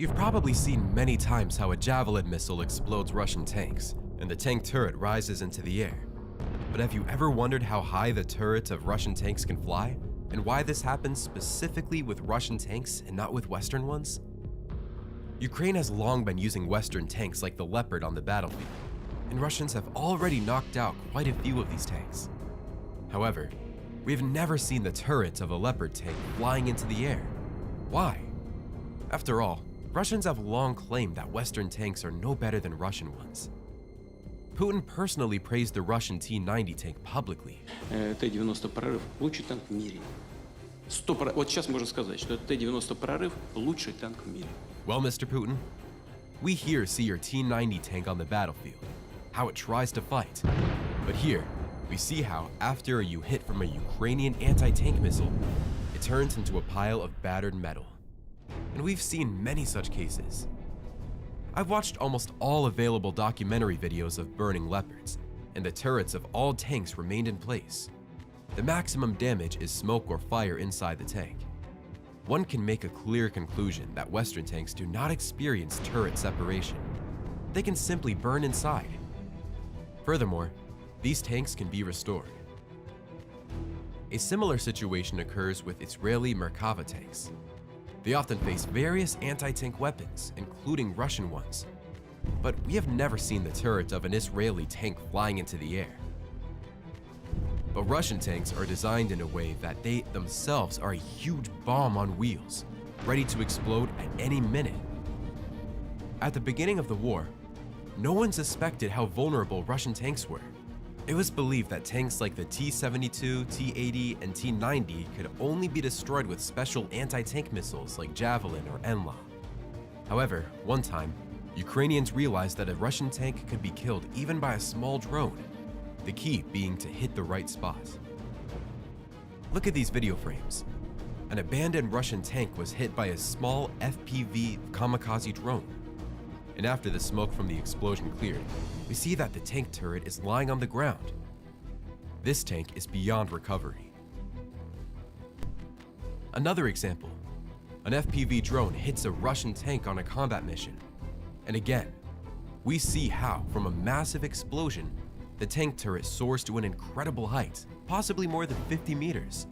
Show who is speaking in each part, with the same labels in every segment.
Speaker 1: You've probably seen many times how a Javelin missile explodes Russian tanks, and the tank turret rises into the air. But have you ever wondered how high the turrets of Russian tanks can fly, and why this happens specifically with Russian tanks and not with Western ones? Ukraine has long been using Western tanks like the Leopard on the battlefield, and Russians have already knocked out quite a few of these tanks. However, we've never seen the turret of a Leopard tank flying into the air. Why? After all, Russians have long claimed that Western tanks are no better than Russian ones. Putin personally praised the Russian T-90 tank publicly.
Speaker 2: Т-90 прорыв – лучший танк в мире. Вот сейчас можно сказать, что Т-90 прорыв – лучший танк в мире.
Speaker 1: Well, Mr. Putin, we here see your T-90 tank on the battlefield, how it tries to fight. But here, we see how, after you hit from a Ukrainian anti-tank missile, it turns into a pile of battered metal. And we've seen many such cases. I've watched almost all available documentary videos of burning Leopards, and the turrets of all tanks remained in place. The maximum damage is smoke or fire inside the tank. One can make a clear conclusion that Western tanks do not experience turret separation. They can simply burn inside. Furthermore, these tanks can be restored. A similar situation occurs with Israeli Merkava tanks. They often face various anti-tank weapons, including Russian ones. But we have never seen the turret of an Israeli tank flying into the air. But Russian tanks are designed in a way that they themselves are a huge bomb on wheels, ready to explode at any minute. At the beginning of the war, no one suspected how vulnerable Russian tanks were. It was believed that tanks like the T-72, T-80, and T-90 could only be destroyed with special anti-tank missiles like Javelin or Enla. However, one time, Ukrainians realized that a Russian tank could be killed even by a small drone, the key being to hit the right spot. Look at these video frames. An abandoned Russian tank was hit by a small FPV kamikaze drone. And after the smoke from the explosion cleared, we see that the tank turret is lying on the ground. This tank is beyond recovery. Another example, an FPV drone hits a Russian tank on a combat mission. And again, we see how, from a massive explosion, the tank turret soars to an incredible height, possibly more than 50 meters.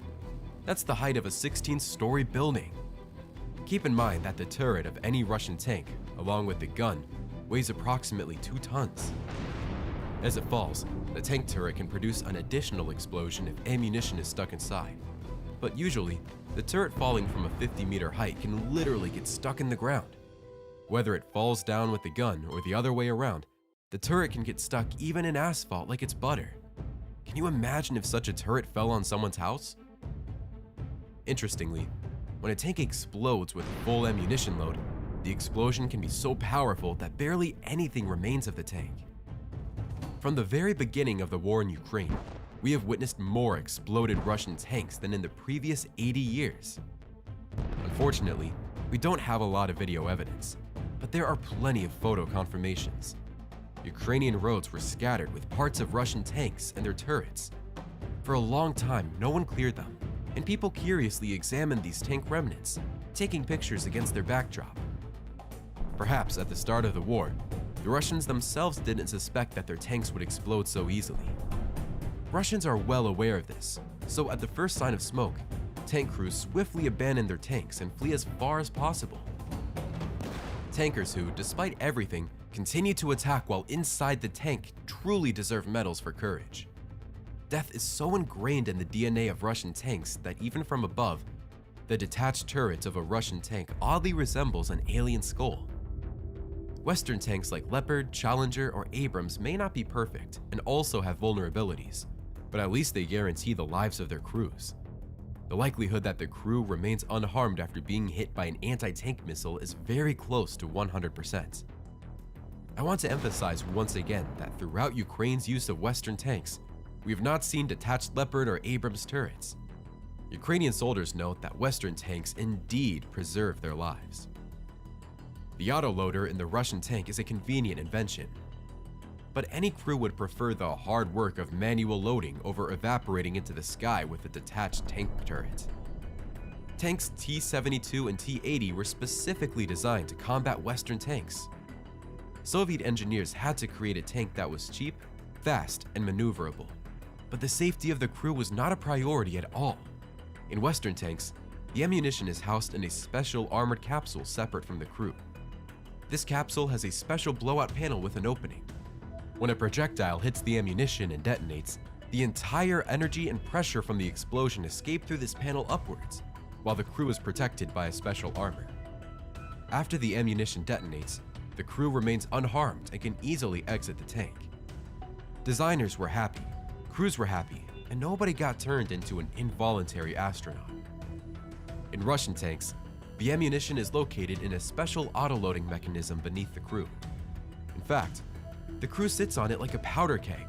Speaker 1: That's the height of a 16-story building. Keep in mind that the turret of any Russian tank, along with the gun, weighs approximately 2 tons. As it falls, the tank turret can produce an additional explosion if ammunition is stuck inside. But usually, the turret falling from a 50-meter height can literally get stuck in the ground. Whether it falls down with the gun or the other way around, the turret can get stuck even in asphalt like it's butter. Can you imagine if such a turret fell on someone's house? Interestingly, when a tank explodes with a full ammunition load, the explosion can be so powerful that barely anything remains of the tank. From the very beginning of the war in Ukraine, we have witnessed more exploded Russian tanks than in the previous 80 years. Unfortunately, we don't have a lot of video evidence, but there are plenty of photo confirmations. Ukrainian roads were scattered with parts of Russian tanks and their turrets. For a long time, no one cleared them, and people curiously examined these tank remnants, taking pictures against their backdrop. Perhaps at the start of the war, the Russians themselves didn't suspect that their tanks would explode so easily. Russians are well aware of this, so at the first sign of smoke, tank crews swiftly abandon their tanks and flee as far as possible. Tankers who, despite everything, continue to attack while inside the tank truly deserve medals for courage. Death is so ingrained in the DNA of Russian tanks that even from above, the detached turret of a Russian tank oddly resembles an alien skull. Western tanks like Leopard, Challenger, or Abrams may not be perfect and also have vulnerabilities, but at least they guarantee the lives of their crews. The likelihood that the crew remains unharmed after being hit by an anti-tank missile is very close to 100%. I want to emphasize once again that throughout Ukraine's use of Western tanks, we have not seen detached Leopard or Abrams turrets. Ukrainian soldiers note that Western tanks indeed preserve their lives. The autoloader in the Russian tank is a convenient invention, but any crew would prefer the hard work of manual loading over evaporating into the sky with a detached tank turret. Tanks T-72 and T-80 were specifically designed to combat Western tanks. Soviet engineers had to create a tank that was cheap, fast, and maneuverable. But the safety of the crew was not a priority at all. In Western tanks, the ammunition is housed in a special armored capsule separate from the crew. This capsule has a special blowout panel with an opening. When a projectile hits the ammunition and detonates, the entire energy and pressure from the explosion escape through this panel upwards, while the crew is protected by a special armor. After the ammunition detonates, the crew remains unharmed and can easily exit the tank. Designers were happy, crews were happy, and nobody got turned into an involuntary astronaut. In Russian tanks, the ammunition is located in a special autoloading mechanism beneath the crew. In fact, the crew sits on it like a powder keg.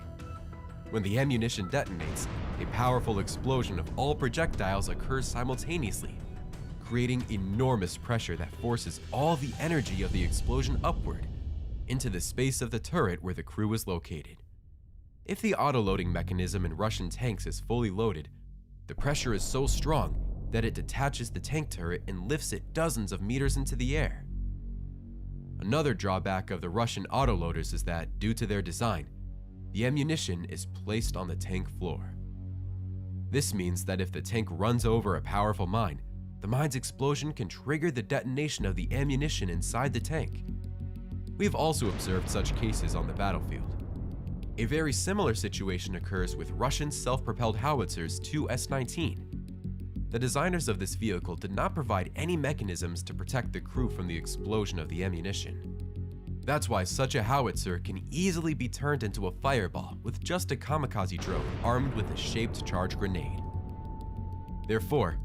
Speaker 1: When the ammunition detonates, a powerful explosion of all projectiles occurs simultaneously, creating enormous pressure that forces all the energy of the explosion upward into the space of the turret where the crew is located. If the autoloading mechanism in Russian tanks is fully loaded, the pressure is so strong that it detaches the tank turret and lifts it dozens of meters into the air. Another drawback of the Russian autoloaders is that, due to their design, the ammunition is placed on the tank floor. This means that if the tank runs over a powerful mine, the mine's explosion can trigger the detonation of the ammunition inside the tank. We have also observed such cases on the battlefield. A very similar situation occurs with Russian self-propelled howitzers Tu-S-19. The designers of this vehicle did not provide any mechanisms to protect the crew from the explosion of the ammunition. That's why such a howitzer can easily be turned into a fireball with just a kamikaze drone armed with a shaped charge grenade. Therefore,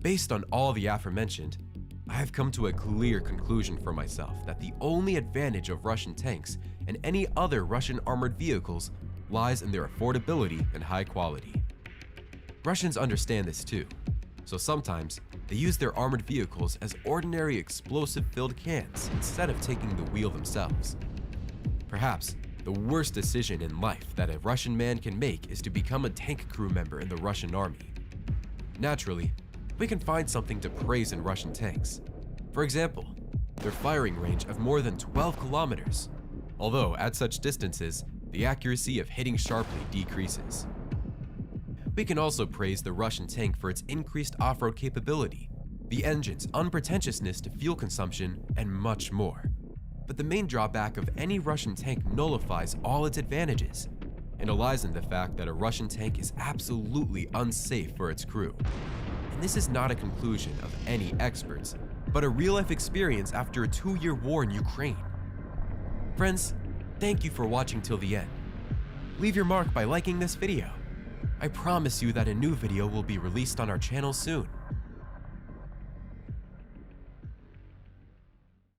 Speaker 1: based on all the aforementioned, I have come to a clear conclusion for myself that the only advantage of Russian tanks and any other Russian armored vehicles lies in their affordability and high quality. Russians understand this too, so sometimes they use their armored vehicles as ordinary explosive-filled cans instead of taking the wheel themselves. Perhaps the worst decision in life that a Russian man can make is to become a tank crew member in the Russian army. Naturally, we can find something to praise in Russian tanks. For example, their firing range of more than 12 kilometers, although at such distances, the accuracy of hitting sharply decreases. We can also praise the Russian tank for its increased off-road capability, the engine's unpretentiousness to fuel consumption, and much more. But the main drawback of any Russian tank nullifies all its advantages, and it lies in the fact that a Russian tank is absolutely unsafe for its crew. And this is not a conclusion of any experts, but a real-life experience after a 2-year war in Ukraine. Friends, thank you for watching till the end. Leave your mark by liking this video. I promise you that a new video will be released on our channel soon.